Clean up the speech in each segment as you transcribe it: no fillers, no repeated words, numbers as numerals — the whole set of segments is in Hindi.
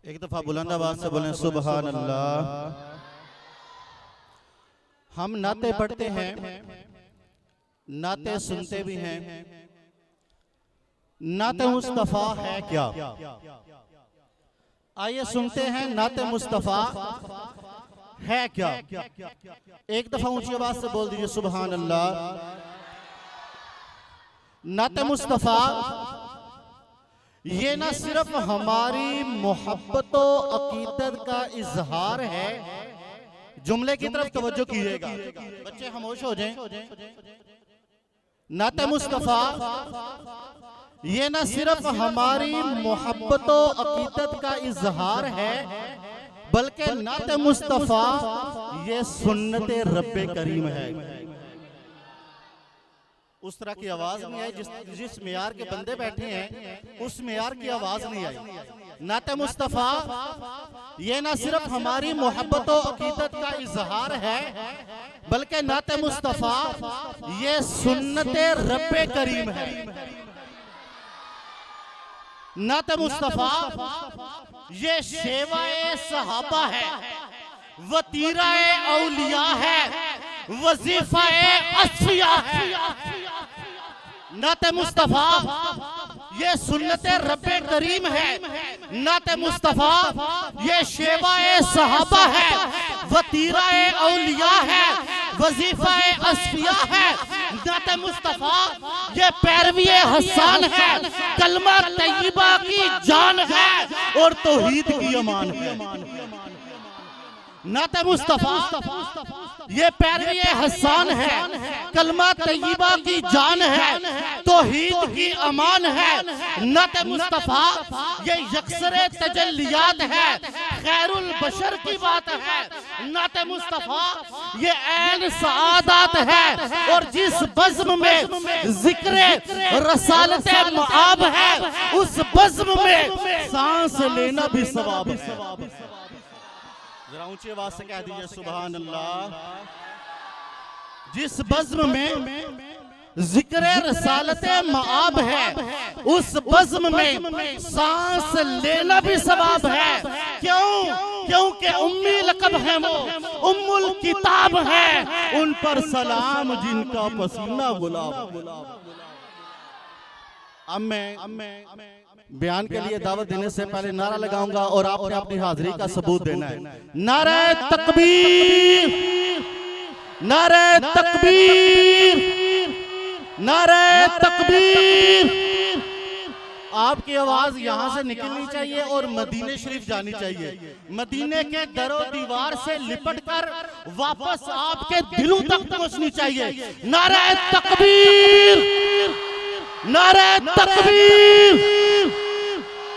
एक दफा बुलंद आवाज से बोलें सुभान अल्लाह। हम नाते पढ़ते हैं, नाते सुनते भी हैं। नाते मुस्तफा है क्या? आइए सुनते हैं नाते मुस्तफा है क्या। एक दफा ऊंची आवाज से बोल दीजिए सुभान अल्लाह। नाते मुस्तफा ये ना सिर्फ हमारी मोहब्बत और अकीदत का इजहार है। जुमले की तरफ तवज्जो कीजिएगा, बच्चे खामोश हो जाएं। नाते मुस्तफा ये ना सिर्फ हमारी मोहब्बत और अकीदत का इजहार है, बल्कि नाते मुस्तफा ये सुन्नते रब्बे करीम है। उस तरह की आवाज नहीं आई जिस मेयार के बंदे बैठे हैं, उस मेयार की आवाज नहीं आई। नाते मुस्तफा ये ना सिर्फ हमारी मोहब्बत और अकीदत का इजहार है, बल्कि नाते मुस्तफा ये सुन्नते रब्बे करीम है। नाते मुस्तफा ये शेवाए सहाबा है, वतीराए औलिया है, वजीफाए अस्फिया है। नाते मुस्तफा ये सुन्नते रब्बे करीम है। नाते मुस्तफा ये शेवाए सहाबा है, वतीराए औलिया है, वजीफाए अस्फिया है। नाते मुस्तफा ये पैरवीए हसन है, कलमा तैयबा की जान है और तौहीद की अमान है। नाते मुस्तफा ये पैरवीए हसन है, कलमा तैयबा की जान है, तौहीद की अमान है। नाते मुस्तफा ये यक्सरे तजल्लियात है, खैरुल बशर की बात है। नाते मुस्तफा ये ऐन सआदत है और जिस बज़्म में जिक्र रसालते मआब है, उस बज़्म में सांस लेना भी सवाब है। जरा ऊंची आवाज से कह दीजिए सुभान अल्लाह। जिस बज़्म में जिक्र रसालते मआब है, उस बज़्म में सांस लेना भी सवाब है। क्यों? क्योंकि उम्मी लक़ब है, वो उम्मुल किताब है, उन पर सलाम जिनका पसीना गुलाब। अब मैं बयान के लिए दावत देने से पहले नारा लगाऊंगा और आपने अपनी हाजिरी का सबूत देना है। नारे तकबीर, नारे तकबीर, नारे तकबीर। आपकी आवाज यहां से निकलनी चाहिए और मदीने शरीफ जानी चाहिए। मदीने के दरो दीवार से लिपट कर वापस आपके दिलों तक पहुंचनी चाहिए। नारे तकबीर, नारे तकबीर।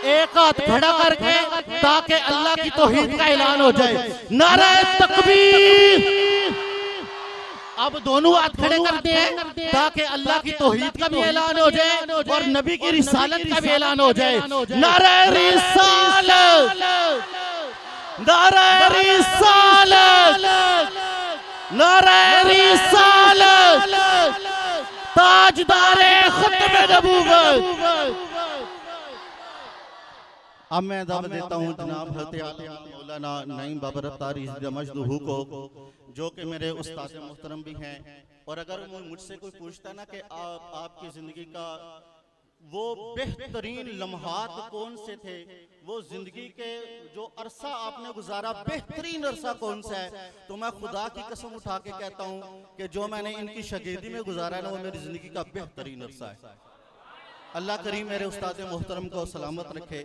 एक हाथ खड़ा करके ताकि अल्लाह की तौहीद का ऐलान हो जाए। नारे तकबीर। अब दोनों हाथ खड़े करते हैं ताकि अल्लाह की तौहीद का भी ऐलान हो जाए और नबी की रिसालत का भी ऐलान हो जाए। नारे रिसालत, नारे रिसालत, नारे रिसालत, ताजदारे खत्म नबूवत। अब मैं दावत देता हूँ जनाब हज़रत मौलाना नईम बाबर अत्तारी मजदूहू को, जो कि मेरे उस्ताद मोहतरम भी हैं। और अगर मुझसे कोई पूछता ना कि आपकी ज़िंदगी का वो बेहतरीन लम्हात कौन से थे, वो ज़िंदगी के जो अरसा आपने गुजारा बेहतरीन अरसा कौन सा है, तो मैं खुदा की कसम उठा के कहता हूँ कि जो मैंने इनकी शागिर्दी में गुजारा है ना, वो मेरी ज़िंदगी का बेहतरीन अरसा है। अल्लाह करीम मेरे उस्ताद मोहतरम को सलामत रखे।